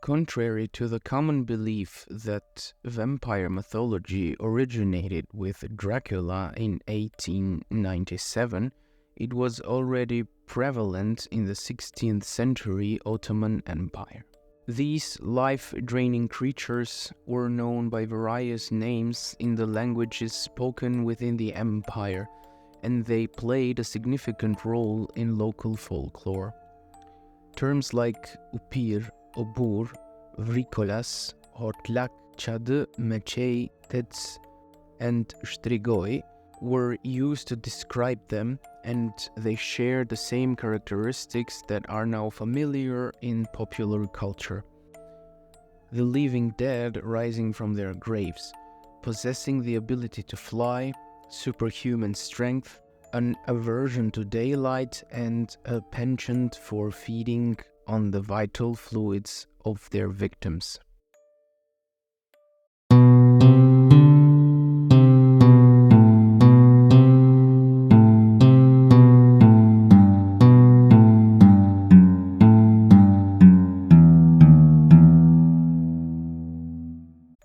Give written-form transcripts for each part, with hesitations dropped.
Contrary to the common belief that vampire mythology originated with Dracula in 1897, it was already prevalent in the 16th century Ottoman Empire. These life-draining creatures were known by various names in the languages spoken within the empire, and they played a significant role in local folklore. Terms like upir, obur, vrikolas, hortlak, çadı, meçey, tets, and strigoi were used to describe them, and they share the same characteristics that are now familiar in popular culture. The living dead rising from their graves, possessing the ability to fly, superhuman strength, an aversion to daylight, and a penchant for feeding on the vital fluids of their victims.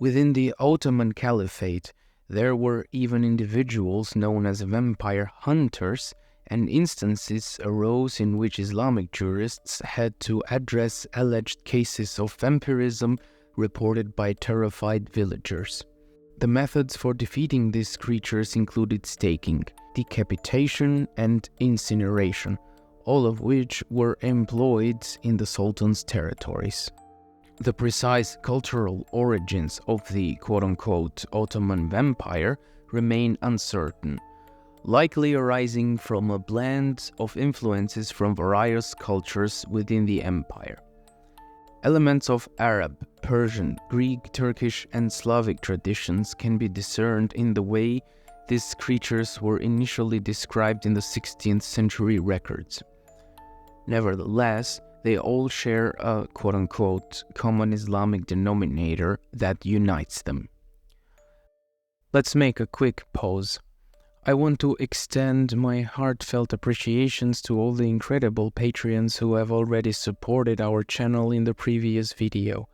Within the Ottoman Caliphate, there were even individuals known as vampire hunters, and instances arose in which Islamic jurists had to address alleged cases of vampirism reported by terrified villagers. The methods for defeating these creatures included staking, decapitation, and incineration, all of which were employed in the Sultan's territories. The precise cultural origins of the quote-unquote Ottoman vampire remain uncertain, likely arising from a blend of influences from various cultures within the empire. Elements of Arab, Persian, Greek, Turkish, and Slavic traditions can be discerned in the way these creatures were initially described in the 16th century records. Nevertheless, they all share a quote-unquote common Islamic denominator that unites them. Let's make a quick pause. I want to extend my heartfelt appreciations to all the incredible Patreons who have already supported our channel in the previous video.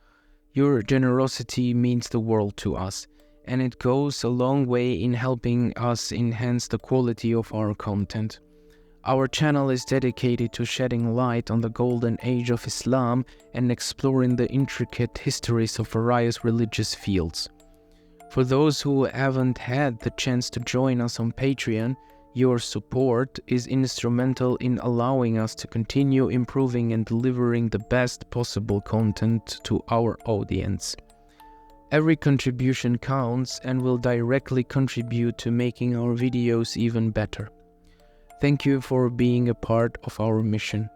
Your generosity means the world to us, and it goes a long way in helping us enhance the quality of our content. Our channel is dedicated to shedding light on the golden age of Islam and exploring the intricate histories of various religious fields. For those who haven't had the chance to join us on Patreon, your support is instrumental in allowing us to continue improving and delivering the best possible content to our audience. Every contribution counts and will directly contribute to making our videos even better. Thank you for being a part of our mission.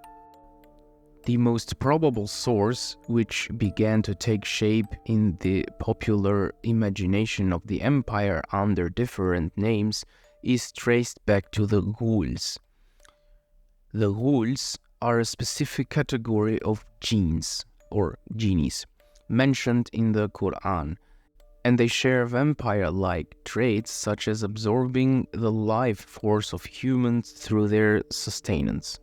The most probable source, which began to take shape in the popular imagination of the empire under different names, is traced back to the ghouls. The ghouls are a specific category of jinns, or genies, mentioned in the Quran, and they share vampire-like traits such as absorbing the life force of humans through their sustenance.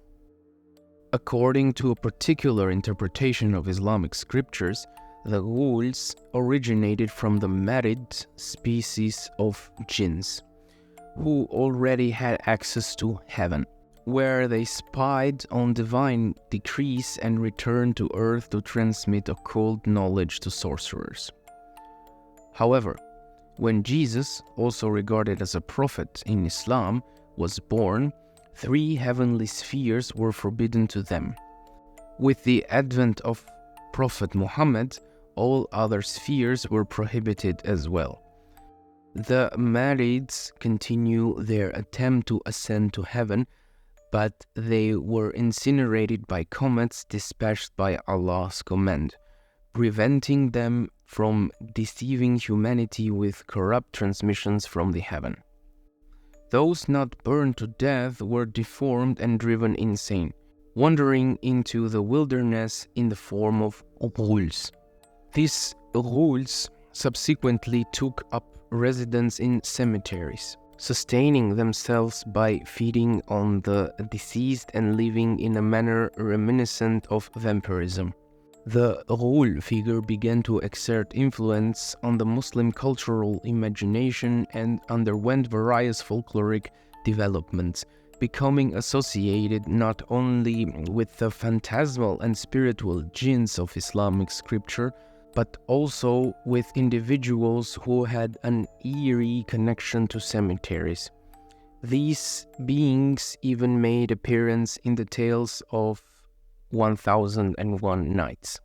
According to a particular interpretation of Islamic scriptures, the ghouls originated from the married species of jinns, who already had access to heaven, where they spied on divine decrees and returned to earth to transmit occult knowledge to sorcerers. However, when Jesus, also regarded as a prophet in Islam, was born, 3 heavenly spheres were forbidden to them. With the advent of Prophet Muhammad, all other spheres were prohibited as well. The Marids continue their attempt to ascend to heaven, but they were incinerated by comets dispatched by Allah's command, preventing them from deceiving humanity with corrupt transmissions from the heaven. Those not burned to death were deformed and driven insane, wandering into the wilderness in the form of ghouls. These ghouls subsequently took up residence in cemeteries, sustaining themselves by feeding on the deceased and living in a manner reminiscent of vampirism. The ghoul figure began to exert influence on the Muslim cultural imagination and underwent various folkloric developments, becoming associated not only with the phantasmal and spiritual jinns of Islamic scripture, but also with individuals who had an eerie connection to cemeteries. These beings even made appearance in the tales of 1001 Nights.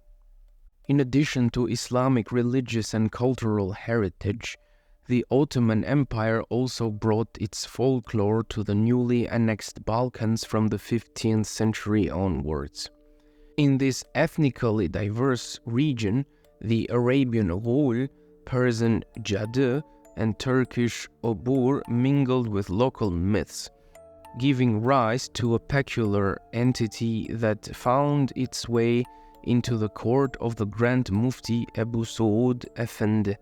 In addition to Islamic religious and cultural heritage, the Ottoman Empire also brought its folklore to the newly annexed Balkans from the 15th century onwards. In this ethnically diverse region, the Arabian ghoul, Persian cadı, and Turkish obur mingled with local myths, giving rise to a peculiar entity that found its way into the court of the Grand Mufti Ebu Suud Effendi.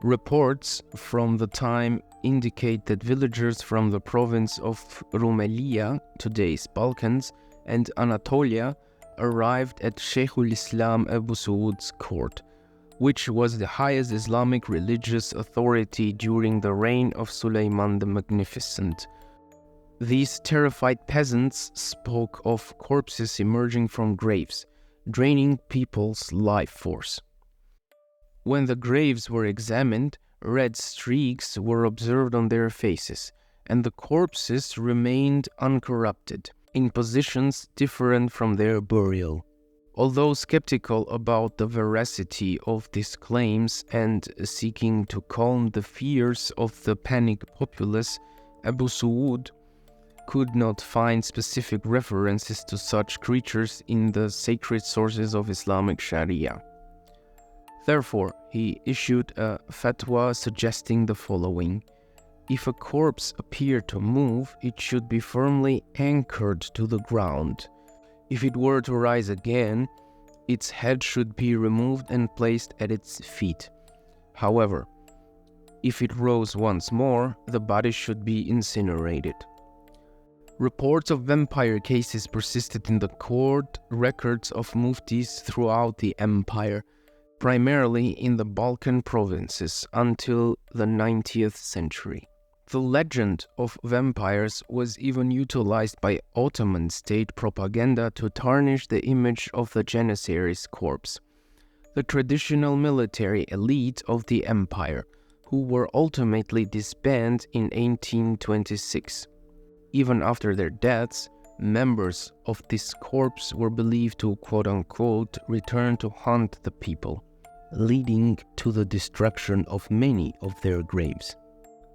Reports from the time indicate that villagers from the province of Rumelia, today's Balkans, and Anatolia arrived at Sheikhul Islam Ebu Suud's court, which was the highest Islamic religious authority during the reign of Suleiman the Magnificent. These terrified peasants spoke of corpses emerging from graves, draining people's life force. When the graves were examined, red streaks were observed on their faces, and the corpses remained uncorrupted, in positions different from their burial. Although skeptical about the veracity of these claims and seeking to calm the fears of the panicked populace, Abu Suud could not find specific references to such creatures in the sacred sources of Islamic Sharia. Therefore, he issued a fatwa suggesting the following: if a corpse appeared to move, it should be firmly anchored to the ground. If it were to rise again, its head should be removed and placed at its feet. However, if it rose once more, the body should be incinerated. Reports of vampire cases persisted in the court records of muftis throughout the empire, primarily in the Balkan provinces, until the 19th century. The legend of vampires was even utilized by Ottoman state propaganda to tarnish the image of the Janissaries corps, the traditional military elite of the empire, who were ultimately disbanded in 1826. Even after their deaths, members of this corps were believed to quote-unquote return to haunt the people, leading to the destruction of many of their graves.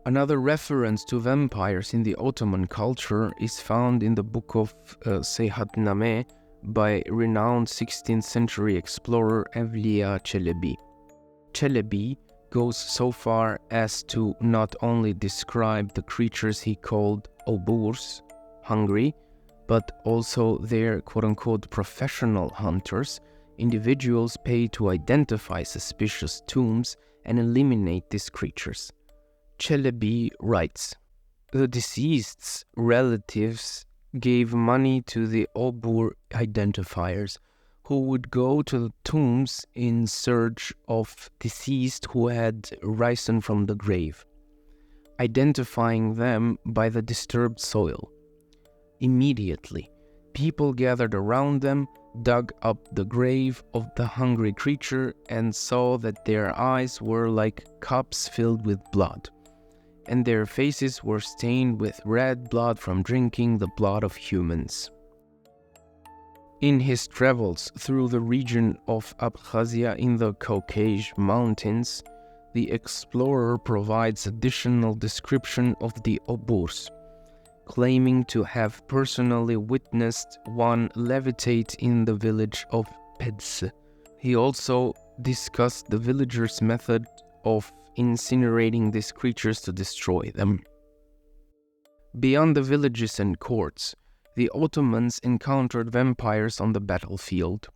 Another reference to vampires in the Ottoman culture is found in the book of Seyahatname by renowned 16th century explorer Evliya Çelebi. Çelebi goes so far as to not only describe the creatures he called oburs, hungry, but also their quote-unquote professional hunters, individuals paid to identify suspicious tombs and eliminate these creatures. Çelebi writes, the deceased's relatives gave money to the obur identifiers, who would go to the tombs in search of deceased who had risen from the grave, identifying them by the disturbed soil. Immediately, people gathered around them, dug up the grave of the hungry creature, and saw that their eyes were like cups filled with blood, and their faces were stained with red blood from drinking the blood of humans. In his travels through the region of Abkhazia in the Caucasus Mountains, the explorer provides additional description of the oburs, claiming to have personally witnessed one levitate in the village of Pedse. He also discussed the villagers' method of incinerating these creatures to destroy them. Beyond the villages and courts, the Ottomans encountered vampires on the battlefield.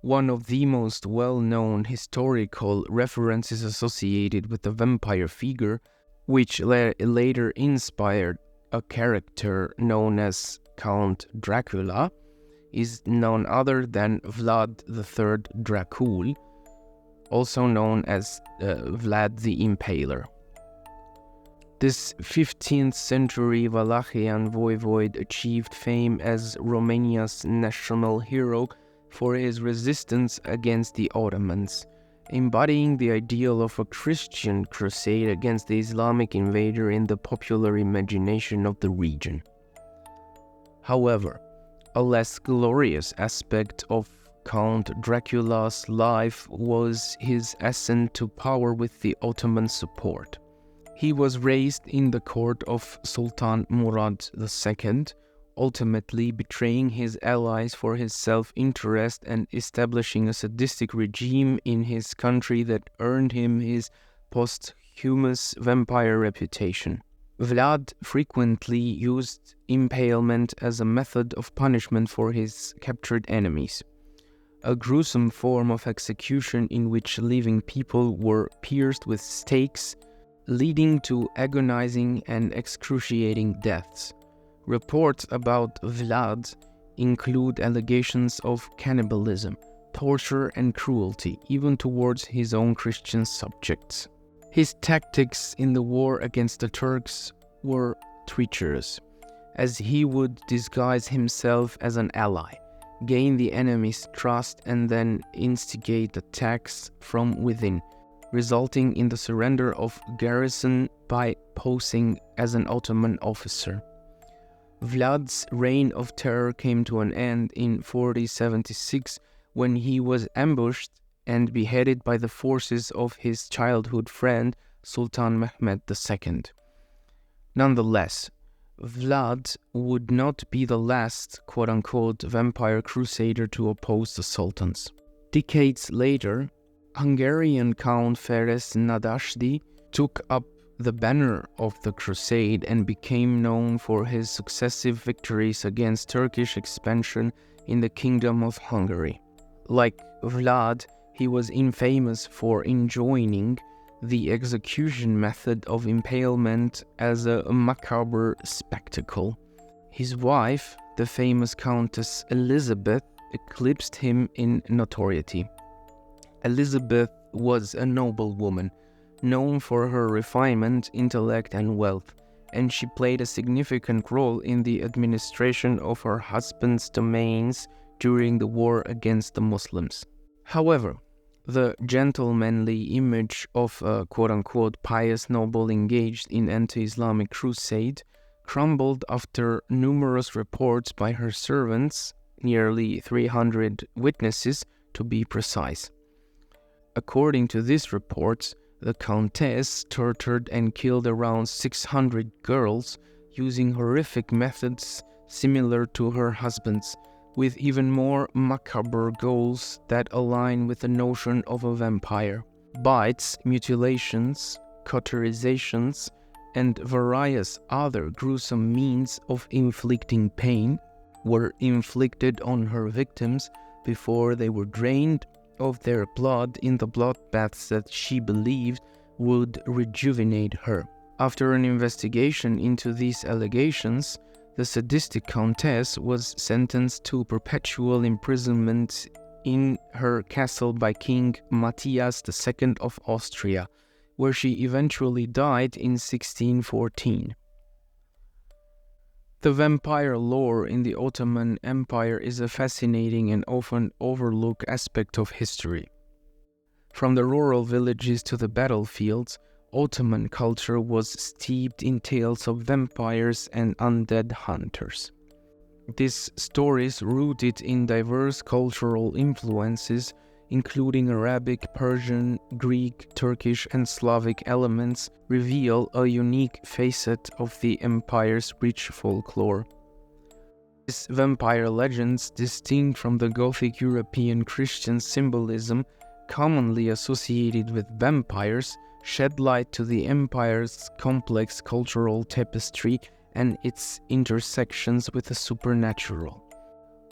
One of the most well-known historical references associated with the vampire figure, which later inspired a character known as Count Dracula, is none other than Vlad the Dracul, also known as Vlad the Impaler. This 15th century Wallachian voivode achieved fame as Romania's national hero for his resistance against the Ottomans, embodying the ideal of a Christian crusade against the Islamic invader in the popular imagination of the region. However, a less glorious aspect of Count Dracula's life was his ascent to power with the Ottoman support. He was raised in the court of Sultan Murad II, ultimately betraying his allies for his self-interest and establishing a sadistic regime in his country that earned him his posthumous vampire reputation. Vlad frequently used impalement as a method of punishment for his captured enemies, a gruesome form of execution in which living people were pierced with stakes, leading to agonizing and excruciating deaths. Reports about Vlad include allegations of cannibalism, torture, and cruelty, even towards his own Christian subjects. His tactics in the war against the Turks were treacherous, as he would disguise himself as an ally, gain the enemy's trust, and then instigate attacks from within, resulting in the surrender of garrison by posing as an Ottoman officer. Vlad's reign of terror came to an end in 4076 when he was ambushed and beheaded by the forces of his childhood friend Sultan Mehmed II. Nonetheless, Vlad would not be the last quote-unquote vampire crusader to oppose the sultans. Decades later, Hungarian Count Ferenc Nadasdy took up the banner of the crusade and became known for his successive victories against Turkish expansion in the Kingdom of Hungary. Like Vlad, he was infamous for enjoining the execution method of impalement as a macabre spectacle. His wife, the famous Countess Elizabeth, eclipsed him in notoriety. Elizabeth was a noble woman, known for her refinement, intellect, and wealth, and she played a significant role in the administration of her husband's domains during the war against the Muslims. However, the gentlemanly image of a quote-unquote pious noble engaged in anti-Islamic crusade crumbled after numerous reports by her servants, nearly 300 witnesses to be precise. According to these reports, the Countess tortured and killed around 600 girls using horrific methods similar to her husband's, with even more macabre goals that align with the notion of a vampire. Bites, mutilations, cauterizations, and various other gruesome means of inflicting pain were inflicted on her victims before they were drained of their blood in the bloodbaths that she believed would rejuvenate her. After an investigation into these allegations, the sadistic countess was sentenced to perpetual imprisonment in her castle by King Matthias II of Austria, where she eventually died in 1614. The vampire lore in the Ottoman Empire is a fascinating and often overlooked aspect of history. From the rural villages to the battlefields, Ottoman culture was steeped in tales of vampires and undead hunters. These stories, rooted in diverse cultural influences, including Arabic, Persian, Greek, Turkish, and Slavic elements, reveal a unique facet of the empire's rich folklore. These vampire legends, distinct from the Gothic European Christian symbolism commonly associated with vampires, shed light to the empire's complex cultural tapestry and its intersections with the supernatural.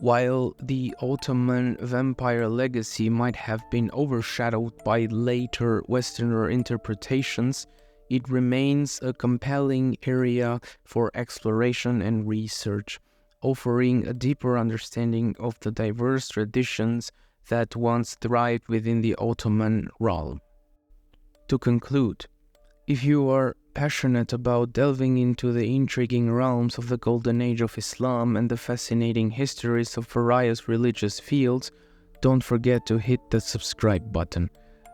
While the Ottoman vampire legacy might have been overshadowed by later Westerner interpretations, it remains a compelling area for exploration and research, offering a deeper understanding of the diverse traditions that once thrived within the Ottoman realm. To conclude, if you are passionate about delving into the intriguing realms of the Golden Age of Islam and the fascinating histories of various religious fields, don't forget to hit the subscribe button.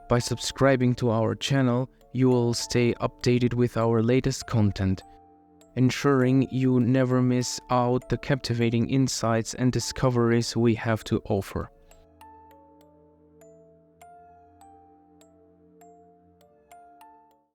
By subscribing to our channel, you will stay updated with our latest content, ensuring you never miss out the captivating insights and discoveries we have to offer.